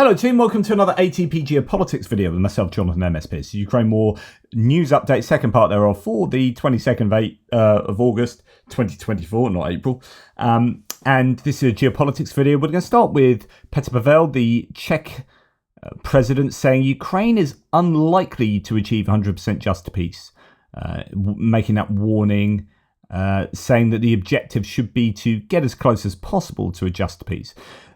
Hello team, welcome to another ATP Geopolitics video with myself, Jonathan MSP. Ukraine War news update, second part thereof for the 22nd of August 2024, not April. And this is a Geopolitics video. We're going to start with Petr Pavel, the Czech president, saying Ukraine is unlikely to achieve 100% just peace, making that warning, saying that the objective should be to get as close as possible to a just peace.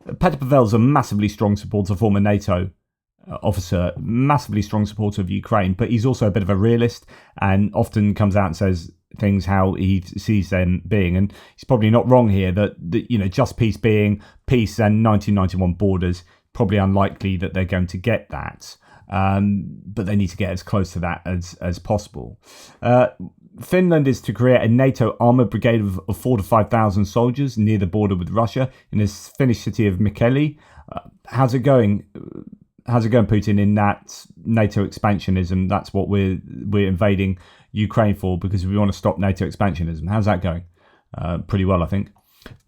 Petr Pavel's a massively strong supporter, former NATO officer, massively strong supporter of Ukraine, but he's also a bit of a realist and often comes out and says things how he sees them being. And he's probably not wrong here that just peace being peace and 1991 borders, probably unlikely that they're going to get that. But they need to get as close to that as possible. Finland is to create a NATO armoured brigade of 4,000 to 5,000 soldiers near the border with Russia in this Finnish city of Mikkeli. How's it going? How's it going, Putin, in that NATO expansionism? That's what we're invading Ukraine for, because we want to stop NATO expansionism. How's that going? Pretty well, I think.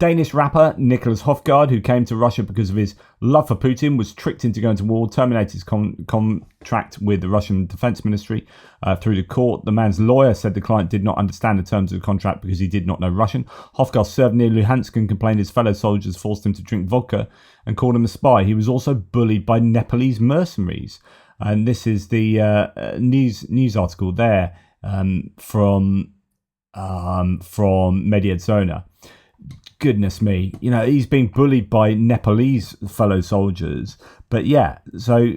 Danish rapper Nicholas Hofgaard, who came to Russia because of his love for Putin, was tricked into going to war, terminated his contract with the Russian Defense Ministry through the court. The man's lawyer said the client did not understand the terms of the contract because he did not know Russian. Hofgaard served near Luhansk and complained his fellow soldiers forced him to drink vodka and called him a spy. He was also bullied by Nepalese mercenaries. And this is the news article there from Mediadzona. Goodness me, he's being bullied by Nepalese fellow soldiers. But yeah, so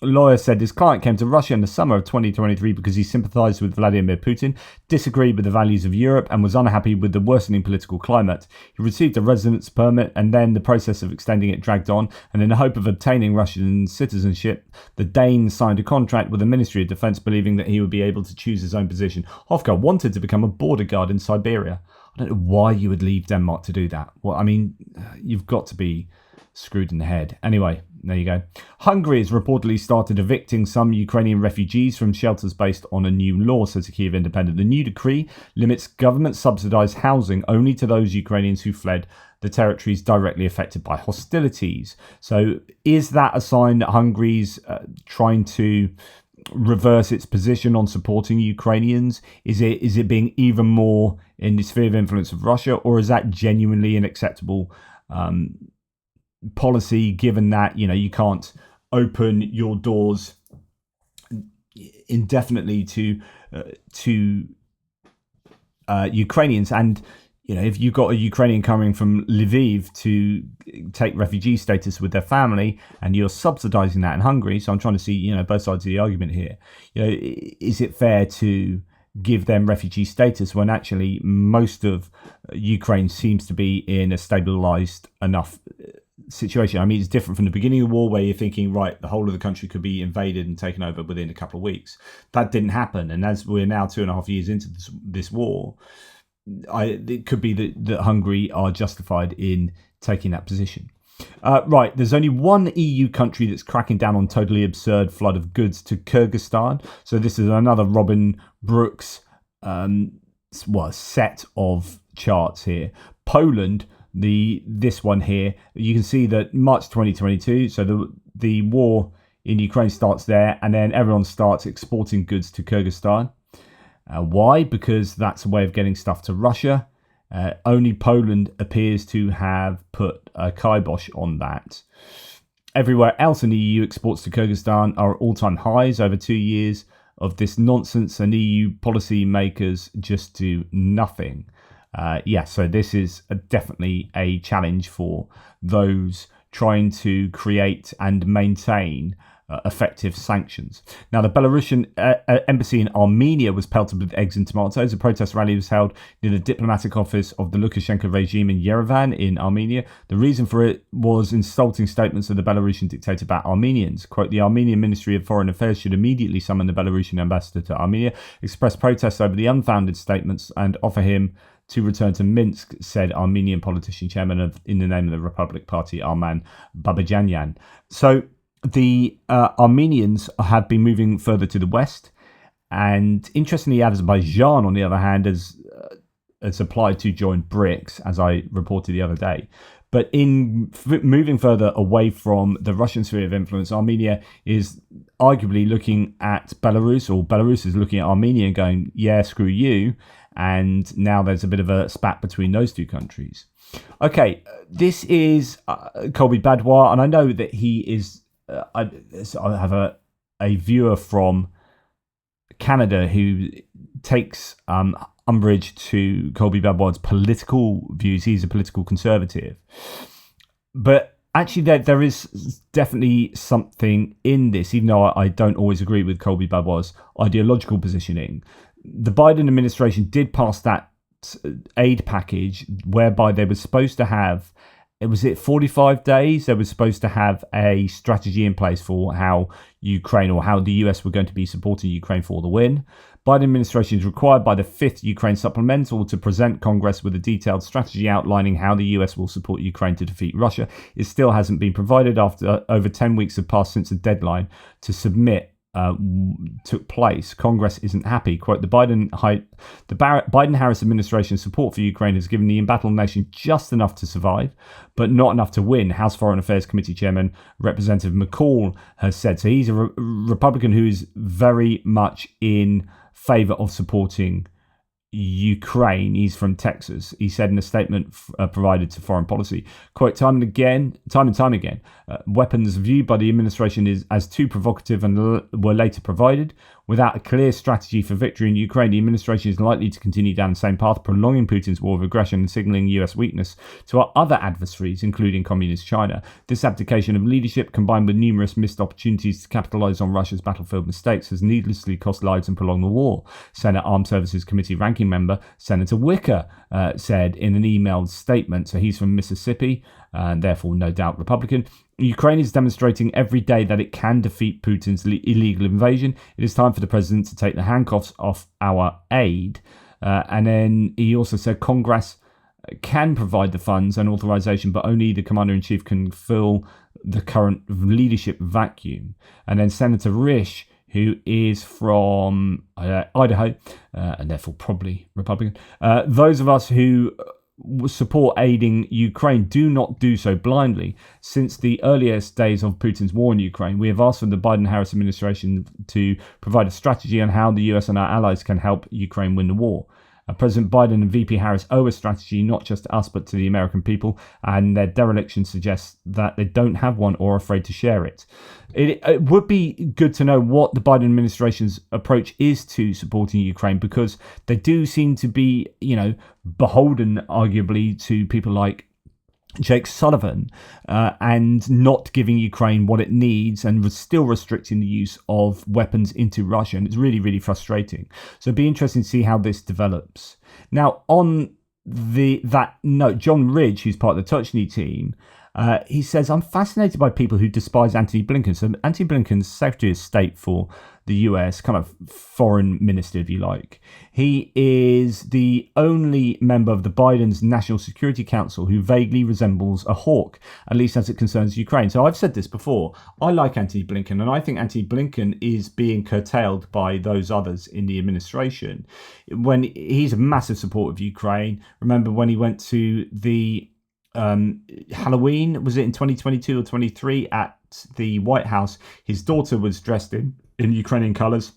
lawyer said his client came to Russia in the summer of 2023 because he sympathized with Vladimir Putin, disagreed with the values of Europe, and was unhappy with the worsening political climate. He received a residence permit, and then the process of extending it dragged on, and in the hope of obtaining Russian citizenship, the Dane signed a contract with the Ministry of Defense, believing that he would be able to choose his own position. Hofgaard wanted to become a border guard in Siberia. I don't know why you would leave Denmark to do that. Well, I mean, you've got to be screwed in the head. Anyway, there you go. Hungary has reportedly started evicting some Ukrainian refugees from shelters based on a new law, says the Kyiv Independent. The new decree limits government-subsidized housing only to those Ukrainians who fled the territories directly affected by hostilities. So is that a sign that Hungary's trying to reverse its position on supporting Ukrainians? Is it being even more in the sphere of influence of Russia, or is that genuinely an acceptable policy, given that you can't open your doors indefinitely to Ukrainians? And if you've got a Ukrainian coming from Lviv to take refugee status with their family, and you're subsidizing that in Hungary, so I'm trying to see both sides of the argument here. Is it fair to give them refugee status when actually most of Ukraine seems to be in a stabilized enough situation? I mean, it's different from the beginning of the war, where you're thinking, right, the whole of the country could be invaded and taken over within a couple of weeks. That didn't happen, and as we're now 2.5 years into this war, it could be that Hungary are justified in taking that position. Right, there's only one EU country that's cracking down on totally absurd flood of goods to Kyrgyzstan. So this is another Robin Brooks set of charts here. Poland, this one here, you can see that March 2022, so the war in Ukraine starts there, and then everyone starts exporting goods to Kyrgyzstan. Why? Because that's a way of getting stuff to Russia. Only Poland appears to have put a kibosh on that. Everywhere else in the EU, exports to Kyrgyzstan are all-time highs over 2 years of this nonsense, and EU policy makers just do nothing. So this is definitely a challenge for those trying to create and maintain effective sanctions. Now, the Belarusian embassy in Armenia was pelted with eggs and tomatoes. A protest rally was held near the diplomatic office of the Lukashenko regime in Yerevan in Armenia. The reason for it was insulting statements of the Belarusian dictator about Armenians. Quote, the Armenian Ministry of Foreign Affairs should immediately summon the Belarusian ambassador to Armenia, express protests over the unfounded statements, and offer him to return to Minsk, said Armenian politician, chairman in the name of the Republic Party, Arman Babajanyan. So the Armenians have been moving further to the west, and interestingly, Azerbaijan, on the other hand, has applied to join BRICS, as I reported the other day. But in moving further away from the Russian sphere of influence, Armenia is arguably looking at Belarus, or Belarus is looking at Armenia and going, yeah, screw you. And now there's a bit of a spat between those two countries. Okay, this is Colby Badwa, and I know that he is. I have a viewer from Canada who takes umbrage to Colby Badwa's political views. He's a political conservative, but actually there is definitely something in this, even though I don't always agree with Colby Badwa's ideological positioning. The Biden administration did pass that aid package whereby they were supposed to have, 45 days, they were supposed to have a strategy in place for how Ukraine, or how the US were going to be supporting Ukraine for the win. Biden administration is required by the 5th Ukraine supplemental to present Congress with a detailed strategy outlining how the US will support Ukraine to defeat Russia. It still hasn't been provided after over 10 weeks have passed since the deadline to submit took place. Congress isn't happy. Quote, the Biden-Harris administration's support for Ukraine has given the embattled nation just enough to survive, but not enough to win, House Foreign Affairs Committee Chairman Representative McCall has said. So he's a Republican who is very much in favor of supporting Ukraine. He's from Texas. He said in a statement provided to Foreign Policy, quote, time and time again, weapons viewed by the administration as too provocative and were later provided. Without a clear strategy for victory in Ukraine, the administration is likely to continue down the same path, prolonging Putin's war of aggression and signaling US weakness to our other adversaries, including Communist China. This abdication of leadership, combined with numerous missed opportunities to capitalize on Russia's battlefield mistakes, has needlessly cost lives and prolonged the war, Senate Armed Services Committee ranking member Senator Wicker said in an emailed statement. So he's from Mississippi, and therefore no doubt Republican. Ukraine is demonstrating every day that it can defeat Putin's illegal invasion. It is time for the president to take the handcuffs off our aid. And then he also said Congress can provide the funds and authorization, but only the commander-in-chief can fill the current leadership vacuum. And then Senator Risch, who is from Idaho, and therefore probably Republican. Those of us who support aiding Ukraine do not do so blindly. Since the earliest days of Putin's war in Ukraine, we have asked for the Biden-Harris administration to provide a strategy on how the US and our allies can help Ukraine win the war. President Biden and VP Harris owe a strategy not just to us but to the American people, and their dereliction suggests that they don't have one or are afraid to share it. It would be good to know what the Biden administration's approach is to supporting Ukraine, because they do seem to be, beholden arguably to people like Jake Sullivan, and not giving Ukraine what it needs, and was still restricting the use of weapons into Russia. And it's really, really frustrating. So it'd be interesting to see how this develops. Now, on that note, John Ridge, who's part of the Touchney team, he says, I'm fascinated by people who despise Antony Blinken. So Antony Blinken's Secretary of State for the US, kind of foreign minister, if you like. He is the only member of the Biden's National Security Council who vaguely resembles a hawk, at least as it concerns Ukraine. So I've said this before. I like Antony Blinken, and I think Antony Blinken is being curtailed by those others in the administration. When he's a massive supporter of Ukraine. Remember when he went to the Halloween, was it in 2022 or 23, at the White House? His daughter was dressed in Ukrainian colours,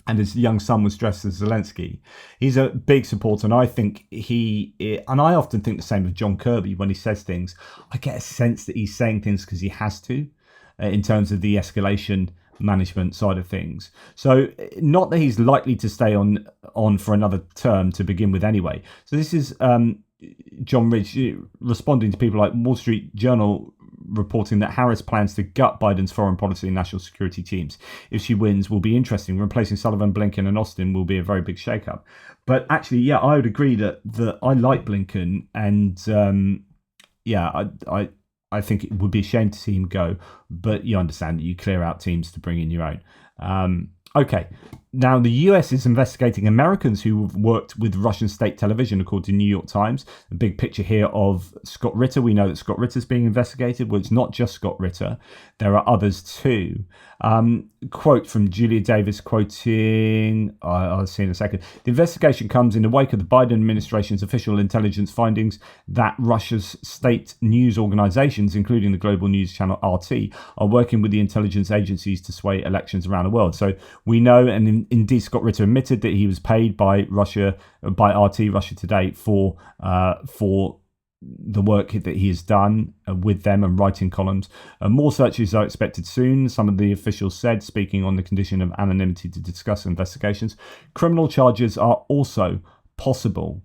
and his young son was dressed as Zelensky. He's a big supporter, and I think and I often think the same of John Kirby when he says things. I get a sense that he's saying things because he has to, in terms of the escalation management side of things. So not that he's likely to stay on for another term to begin with anyway. So this is John Ridge responding to people like Wall Street Journal reporting that Harris plans to gut Biden's foreign policy and national security teams. If she wins, will be interesting. Replacing Sullivan, Blinken and Austin will be a very big shakeup. But actually, yeah, I would agree that I like Blinken, and I think it would be a shame to see him go. But you understand that you clear out teams to bring in your own. Okay, Now, the US is investigating Americans who have worked with Russian state television, according to New York Times. A big picture here of Scott Ritter. We know that Scott Ritter is being investigated. Well, it's not just Scott Ritter. There are others too. Quote from Julia Davis quoting, I'll see in a second. The investigation comes in the wake of the Biden administration's official intelligence findings that Russia's state news organizations, including the global news channel RT, are working with the intelligence agencies to sway elections around the world. So we know, and indeed Scott Ritter admitted that he was paid by Russia, by RT, Russia Today, for the work that he has done with them and writing columns. More searches are expected soon, some of the officials said, speaking on the condition of anonymity to discuss investigations. Criminal charges are also possible.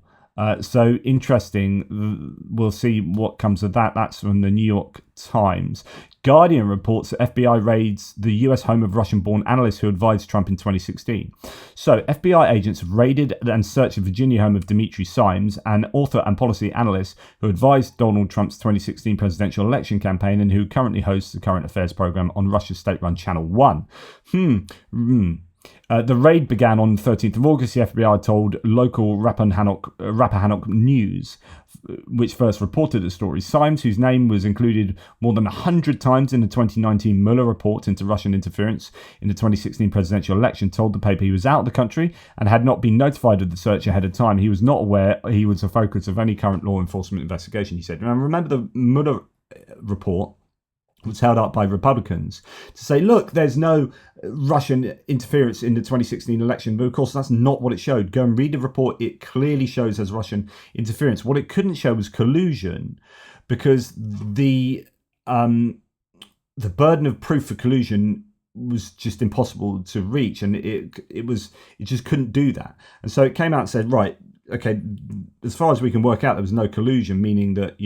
So interesting. We'll see what comes of that. That's from the New York Times. Guardian reports that FBI raids the US home of Russian-born analysts who advised Trump in 2016. So FBI agents have raided and searched the Virginia home of Dimitri Simes, an author and policy analyst who advised Donald Trump's 2016 presidential election campaign and who currently hosts the current affairs program on Russia's state-run Channel 1. The raid began on the 13th of August, the FBI told local Rappahannock News, which first reported the story. Simes, whose name was included more than 100 times in the 2019 Mueller report into Russian interference in the 2016 presidential election, told the paper he was out of the country and had not been notified of the search ahead of time. He was not aware he was the focus of any current law enforcement investigation, he said. Now, remember the Mueller report was held up by Republicans to say, look, there's no Russian interference in the 2016 election. But of course, that's not what it showed. Go and read the report. It clearly shows as Russian interference. What it couldn't show was collusion, because the burden of proof for collusion was just impossible to reach, and it just couldn't do that. And so it came out and said, right, okay, as far as we can work out, there was no collusion, meaning that,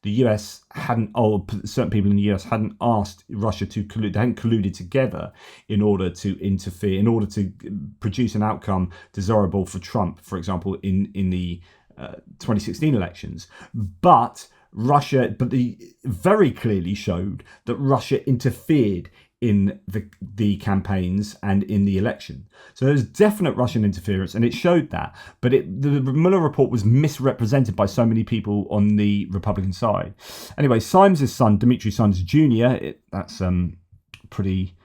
the US hadn't, or certain people in the US hadn't asked Russia to collude. They hadn't colluded together in order to interfere, in order to produce an outcome desirable for Trump, for example, in the 2016 elections. But they very clearly showed that Russia interfered in the campaigns and in the election. So there's definite Russian interference, and it showed that. But the Mueller report was misrepresented by so many people on the Republican side. Anyway, Simes' son, Dimitri Simes Jr., that's pretty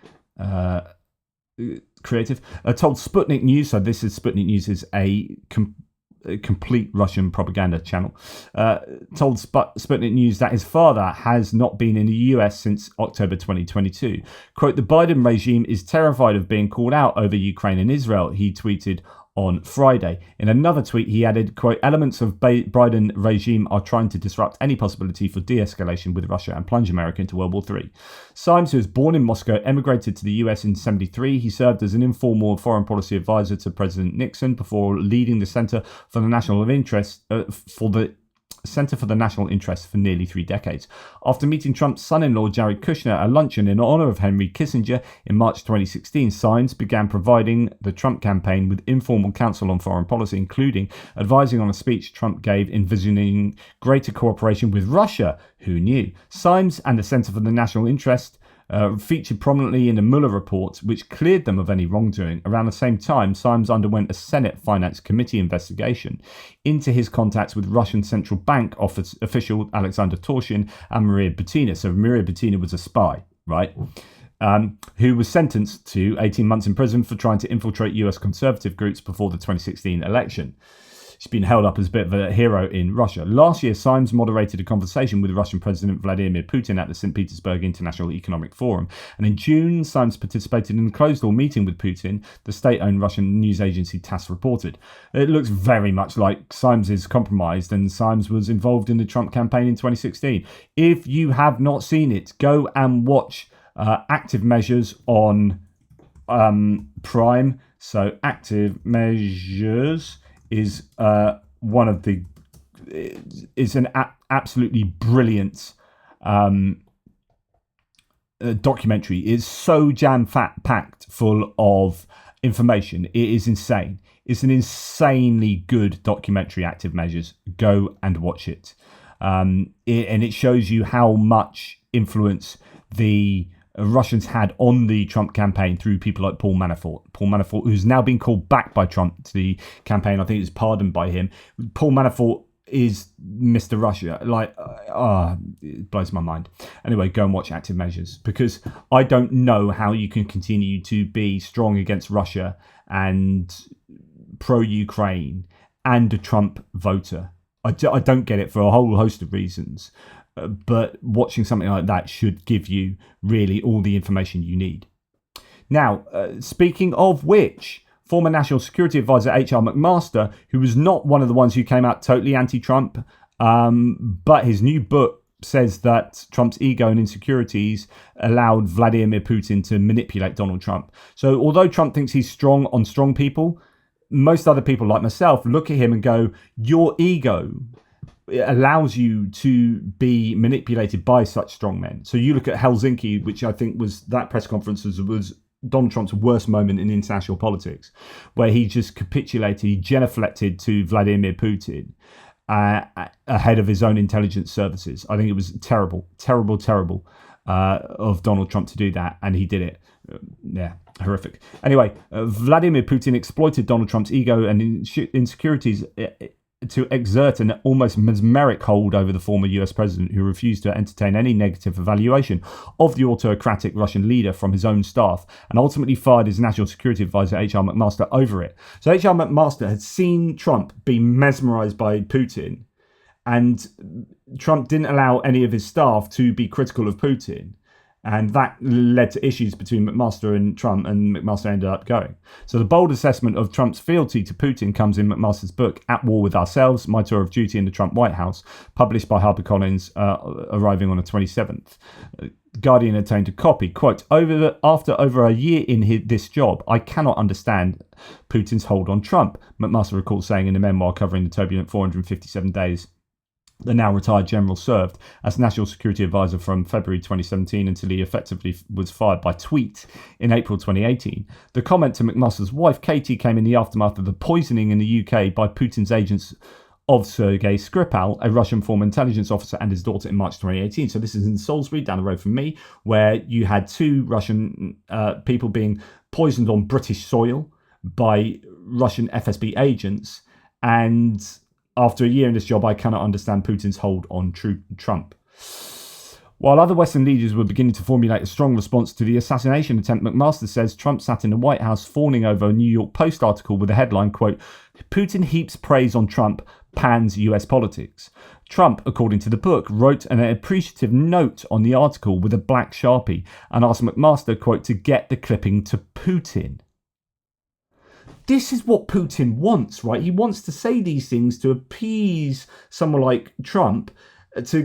creative, told Sputnik News, so this is Sputnik News is a complete Russian propaganda channel, told Sputnik News that his father has not been in the US since October 2022. Quote, the Biden regime is terrified of being called out over Ukraine and Israel, he tweeted on Friday. In another tweet, he added, quote, elements of Biden regime are trying to disrupt any possibility for de-escalation with Russia and plunge America into World War III. Simes, who was born in Moscow, emigrated to the US in 1973. He served as an informal foreign policy advisor to President Nixon before leading the Center for the National Interest for nearly 3 decades. After meeting Trump's son-in-law Jared Kushner at a luncheon in honor of Henry Kissinger in March 2016, Simes began providing the Trump campaign with informal counsel on foreign policy, including advising on a speech Trump gave envisioning greater cooperation with Russia. Who knew? Simes and the Center for the National Interest featured prominently in the Mueller report, which cleared them of any wrongdoing. Around the same time, Simes underwent a Senate Finance Committee investigation into his contacts with Russian Central Bank official Alexander Torshin and Maria Butina. So Maria Butina was a spy, right? Who was sentenced to 18 months in prison for trying to infiltrate US conservative groups before the 2016 election. She's been held up as a bit of a hero in Russia. Last year, Simes moderated a conversation with Russian President Vladimir Putin at the St. Petersburg International Economic Forum. And in June, Simes participated in a closed-door meeting with Putin, the state-owned Russian news agency TASS reported. It looks very much like Simes is compromised, and Simes was involved in the Trump campaign in 2016. If you have not seen it, go and watch Active Measures on Prime. So Active Measures is is an absolutely brilliant documentary. It's so jam-packed full of information. It is insane. It's an insanely good documentary, Active Measures. Go and watch it. And it shows you how much influence the Russians had on the Trump campaign through people like Paul Manafort. Paul Manafort, who's now been called back by Trump to the campaign. I think it's pardoned by him. Paul Manafort is Mr. Russia. It blows my mind. Anyway, go and watch Active Measures, because I don't know how you can continue to be strong against Russia and pro-Ukraine and a Trump voter. I don't get it for a whole host of reasons. But watching something like that should give you really all the information you need. Now, speaking of which, former National Security Advisor H.R. McMaster, who was not one of the ones who came out totally anti-Trump, but his new book says that Trump's ego and insecurities allowed Vladimir Putin to manipulate Donald Trump. So although Trump thinks he's strong on strong people, most other people like myself look at him and go, your ego allows you to be manipulated by such strong men. So you look at Helsinki, which I think was that press conference was Donald Trump's worst moment in international politics, where he just capitulated, he genuflected to Vladimir Putin ahead of his own intelligence services. I think it was terrible of Donald Trump to do that, and he did it. Horrific. Anyway, Vladimir Putin exploited Donald Trump's ego and insecurities to exert an almost mesmeric hold over the former US president, who refused to entertain any negative evaluation of the autocratic Russian leader from his own staff, and ultimately fired his national security advisor H.R. McMaster over it. So H.R. McMaster had seen Trump be mesmerized by Putin, and Trump didn't allow any of his staff to be critical of Putin. And that led to issues between McMaster and Trump, and McMaster ended up going. So the bold assessment of Trump's fealty to Putin comes in McMaster's book, At War with Ourselves, My Tour of Duty in the Trump White House, published by HarperCollins, arriving on the 27th. Guardian obtained a copy. Quote, after over a year in this job, I cannot understand Putin's hold on Trump, McMaster recalls saying in a memoir covering the turbulent 457 days the now retired general served as National Security Advisor from February 2017 until he effectively was fired by tweet in April 2018. The comment to McMaster's wife, Katie, came in the aftermath of the poisoning in the UK by Putin's agents of Sergei Skripal, a Russian former intelligence officer, and his daughter in March 2018. So this is in Salisbury, down the road from me, where you had two Russian people being poisoned on British soil by Russian FSB agents, and after a year in this job, I cannot understand Putin's hold on Trump. While other Western leaders were beginning to formulate a strong response to the assassination attempt, McMaster says Trump sat in the White House fawning over a New York Post article with the headline, quote, Putin heaps praise on Trump, pans US politics. Trump, according to the book, wrote an appreciative note on the article with a black Sharpie and asked McMaster, quote, to get the clipping to Putin. This is what Putin wants, right? He wants to say these things to appease someone like Trump, to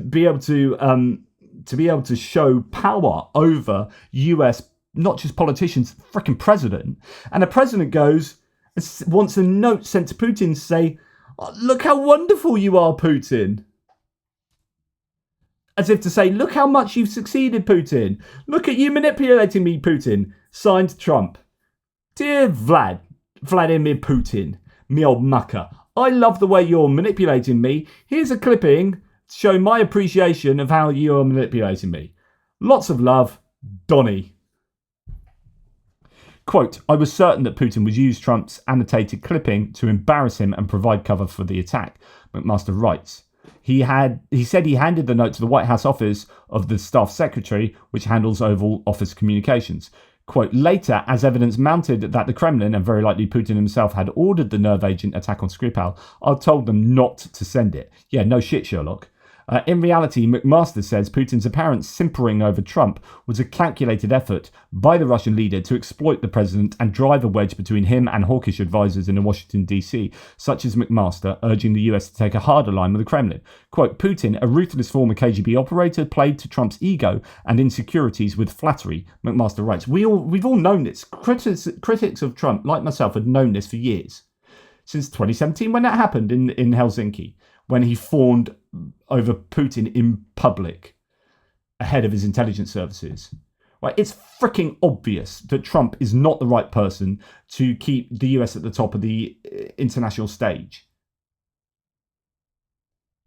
be able to show power over US, not just politicians, freaking president. And the president wants a note sent to Putin to say, oh, look how wonderful you are, Putin. As if to say, look how much you've succeeded, Putin. Look at you manipulating me, Putin. Signed, Trump. Dear Vladimir Putin, me old mucker, I love the way you're manipulating me. Here's a clipping to show my appreciation of how you're manipulating me. Lots of love, Donny. Quote, I was certain that Putin would use Trump's annotated clipping to embarrass him and provide cover for the attack, McMaster writes. He said he handed the note to the White House office of the staff secretary, which handles Oval Office communications. Quote, later, as evidence mounted that the Kremlin, and very likely Putin himself, had ordered the nerve agent attack on Skripal, I told them not to send it. Yeah, no shit, Sherlock. In reality, McMaster says Putin's apparent simpering over Trump was a calculated effort by the Russian leader to exploit the president and drive a wedge between him and hawkish advisors in Washington, D.C., such as McMaster, urging the US to take a harder line with the Kremlin. Quote, Putin, a ruthless former KGB operator, played to Trump's ego and insecurities with flattery, McMaster writes. We've all known this. Critics of Trump, like myself, had known this for years. Since 2017, when that happened in Helsinki, when he fawned over Putin in public ahead of his intelligence services. Right? It's freaking obvious that Trump is not the right person to keep the US at the top of the international stage.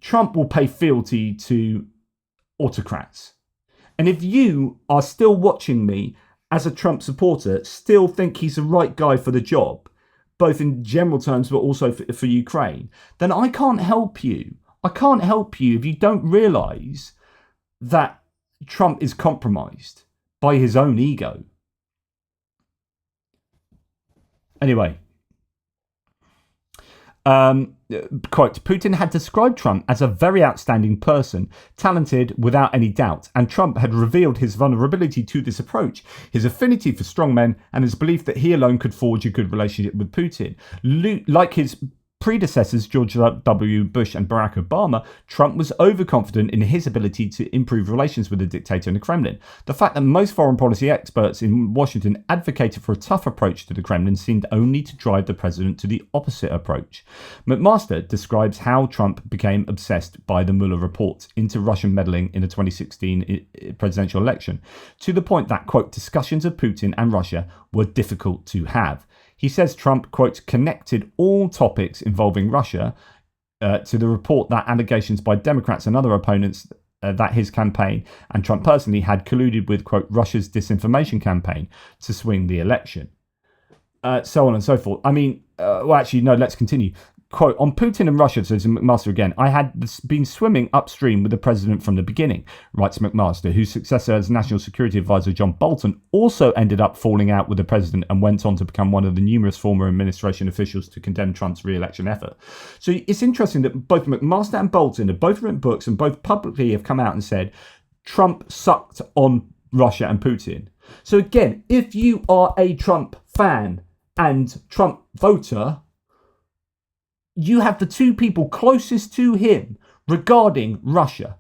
Trump will pay fealty to autocrats. And if you are still watching me as a Trump supporter, still think he's the right guy for the job, both in general terms, but also for Ukraine, then I can't help you. I can't help you if you don't realise that Trump is compromised by his own ego. Anyway, quote, Putin had described Trump as a very outstanding person, talented without any doubt, and Trump had revealed his vulnerability to this approach, his affinity for strongmen, and his belief that he alone could forge a good relationship with Putin. Like his predecessors, George W. Bush and Barack Obama, Trump was overconfident in his ability to improve relations with the dictator in the Kremlin. The fact that most foreign policy experts in Washington advocated for a tough approach to the Kremlin seemed only to drive the president to the opposite approach. McMaster describes how Trump became obsessed by the Mueller report into Russian meddling in the 2016 presidential election, to the point that, quote, discussions of Putin and Russia were difficult to have. He says Trump, quote, connected all topics involving Russia to the report that allegations by Democrats and other opponents that his campaign and Trump personally had colluded with, quote, Russia's disinformation campaign to swing the election. So on and so forth. I mean, well, actually, no, let's continue. Quote, on Putin and Russia, says McMaster again, I had been swimming upstream with the president from the beginning, writes McMaster, whose successor as National Security Advisor John Bolton also ended up falling out with the president and went on to become one of the numerous former administration officials to condemn Trump's re-election effort. So it's interesting that both McMaster and Bolton have both written books and both publicly have come out and said Trump sucked on Russia and Putin. So again, if you are a Trump fan and Trump voter, you have the two people closest to him regarding Russia,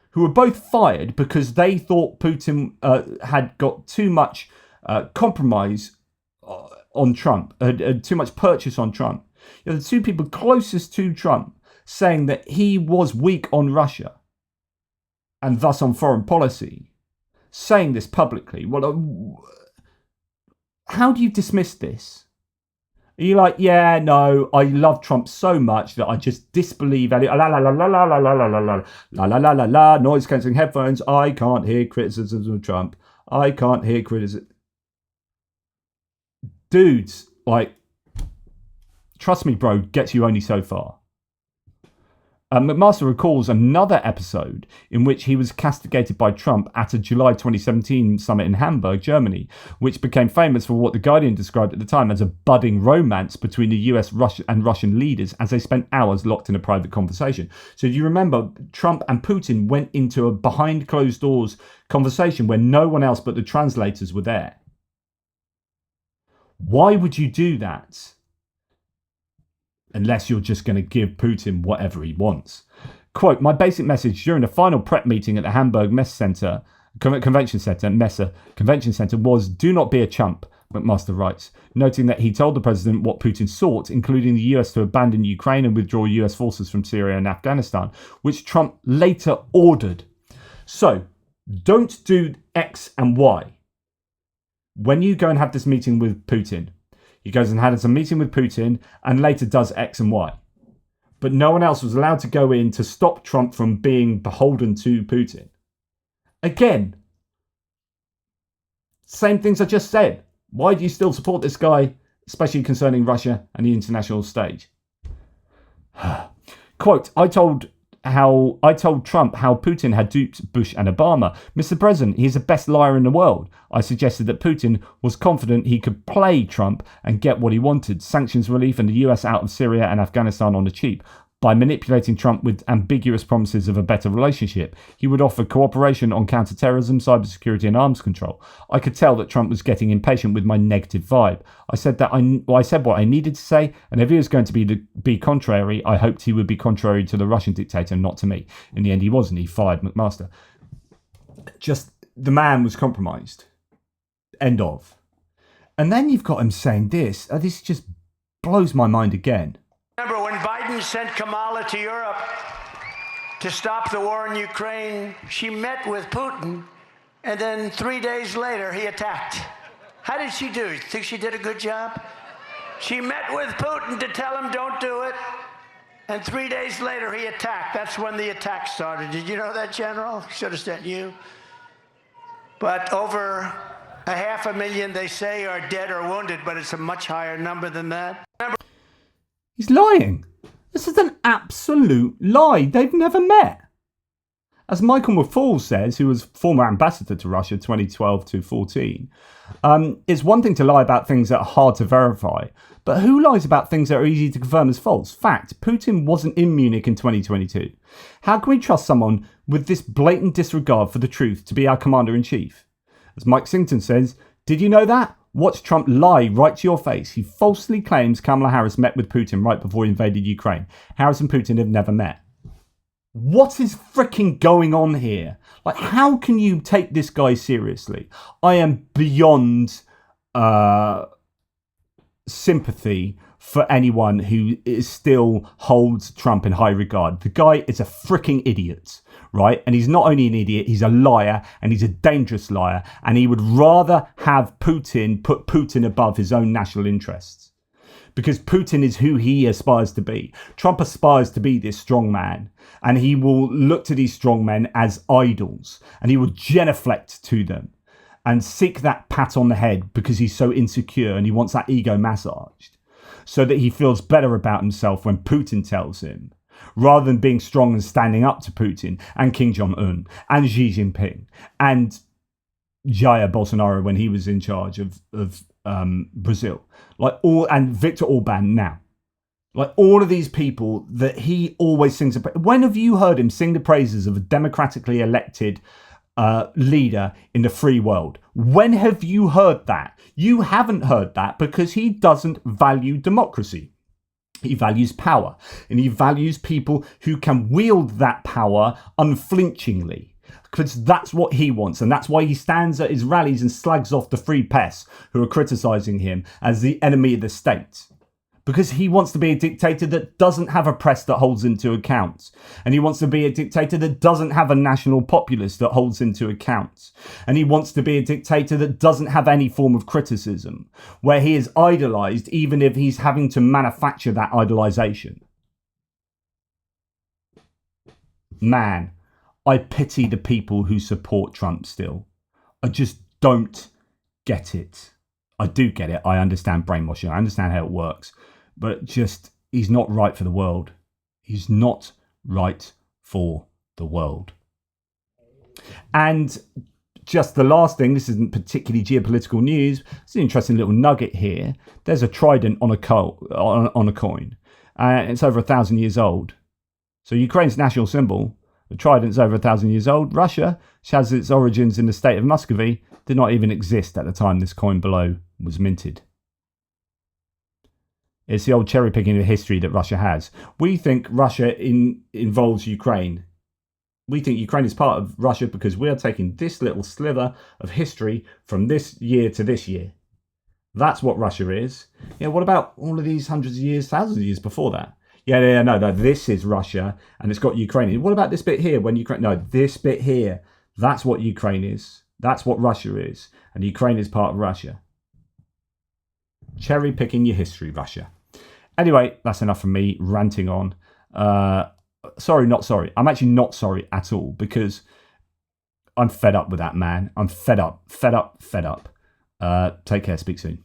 who were both fired because they thought Putin had got too much compromise on Trump, too much purchase on Trump. You know, the two people closest to Trump saying that he was weak on Russia and thus on foreign policy, saying this publicly. Well, how do you dismiss this? Are you like, yeah, no, I love Trump so much that I just disbelieve it. La la la la la la la la la la la la la la la. Noise cancelling headphones. I can't hear criticisms of Trump. I can't hear criticism. Dudes, like, trust me, bro, gets you only so far. McMaster recalls another episode in which he was castigated by Trump at a July 2017 summit in Hamburg, Germany, which became famous for what The Guardian described at the time as a budding romance between the US and Russian leaders as they spent hours locked in a private conversation. So if you remember, Trump and Putin went into a behind closed doors conversation where no one else but the translators were there. Why would you do that? Unless you're just going to give Putin whatever he wants. Quote, my basic message during the final prep meeting at the Hamburg Convention Center was, do not be a chump, McMaster writes, noting that he told the president what Putin sought, including the US to abandon Ukraine and withdraw US forces from Syria and Afghanistan, which Trump later ordered. So, don't do X and Y. When you go and have this meeting with Putin, he goes and has a meeting with Putin and later does X and Y. But no one else was allowed to go in to stop Trump from being beholden to Putin. Again, same things I just said. Why do you still support this guy, especially concerning Russia and the international stage? Quote, I told Trump how Putin had duped Bush and Obama. Mr. President, he is the best liar in the world. I suggested that Putin was confident he could play Trump and get what he wanted, sanctions relief and the US out of Syria and Afghanistan on the cheap. By manipulating Trump with ambiguous promises of a better relationship, he would offer cooperation on counterterrorism, cybersecurity and arms control. I could tell that Trump was getting impatient with my negative vibe. I said what I needed to say, and if he was going to be contrary, I hoped he would be contrary to the Russian dictator, not to me. In the end, he wasn't. He fired McMaster. Just, the man was compromised. End of. And then you've got him saying this. This just blows my mind again. Remember when Biden sent Kamala to Europe to stop the war in Ukraine, she met with Putin, and then 3 days later he attacked. How did she do? You think she did a good job? She met with Putin to tell him don't do it, and 3 days later he attacked. That's when the attack started. Did you know that, General? Should have sent you. But over 500,000, they say, are dead or wounded, but it's a much higher number than that. He's lying. This is an absolute lie. They've never met. As Michael McFaul says, who was former ambassador to Russia 2012 to 14, it's one thing to lie about things that are hard to verify, but who lies about things that are easy to confirm as false? Fact, Putin wasn't in Munich in 2022. How can we trust someone with this blatant disregard for the truth to be our commander-in-chief? As Mike Singleton says, did you know that? Watch Trump lie right to your face. He falsely claims Kamala Harris met with Putin right before he invaded Ukraine. Harris and Putin have never met. What is freaking going on here? Like, how can you take this guy seriously? I am beyond sympathy for anyone who still holds Trump in high regard. The guy is a freaking idiot, right? And he's not only an idiot, he's a liar, and he's a dangerous liar. And he would rather have Putin put Putin above his own national interests. Because Putin is who he aspires to be. Trump aspires to be this strong man. And he will look to these strong men as idols. And he will genuflect to them. And seek that pat on the head because he's so insecure and he wants that ego massaged. So that he feels better about himself when Putin tells him. Rather than being strong and standing up to Putin and Kim Jong-un and Xi Jinping. And Jair Bolsonaro when he was in charge of Brazil, and Viktor Orban now, like all of these people that he always sings. When have you heard him sing the praises of a democratically elected leader in the free world? When have you heard that? You haven't heard that because he doesn't value democracy. He values power, and he values people who can wield that power unflinchingly. Because that's what he wants, and that's why he stands at his rallies and slags off the free press who are criticising him as the enemy of the state. Because he wants to be a dictator that doesn't have a press that holds him to account. And he wants to be a dictator that doesn't have a national populace that holds him to account. And he wants to be a dictator that doesn't have any form of criticism, where he is idolised even if he's having to manufacture that idolisation. Man, I pity the people who support Trump still. I just don't get it. I do get it. I understand brainwashing. I understand how it works. But just, he's not right for the world. He's not right for the world. And just the last thing, this isn't particularly geopolitical news. It's an interesting little nugget here. There's a trident on a coin. It's over 1,000 years old. So Ukraine's national symbol, the trident's over 1,000 years old. Russia, which has its origins in the state of Muscovy, did not even exist at the time this coin below was minted. It's the old cherry picking of history that Russia has. We think Russia involves Ukraine. We think Ukraine is part of Russia because we are taking this little sliver of history from this year to this year. That's what Russia is. Yeah, what about all of these hundreds of years, thousands of years before that? No, this is Russia and it's got Ukraine. What about this bit here? This bit here. That's what Ukraine is. That's what Russia is. And Ukraine is part of Russia. Cherry picking your history, Russia. Anyway, that's enough from me ranting on. Sorry, not sorry. I'm actually not sorry at all because I'm fed up with that man. I'm fed up. Take care. Speak soon.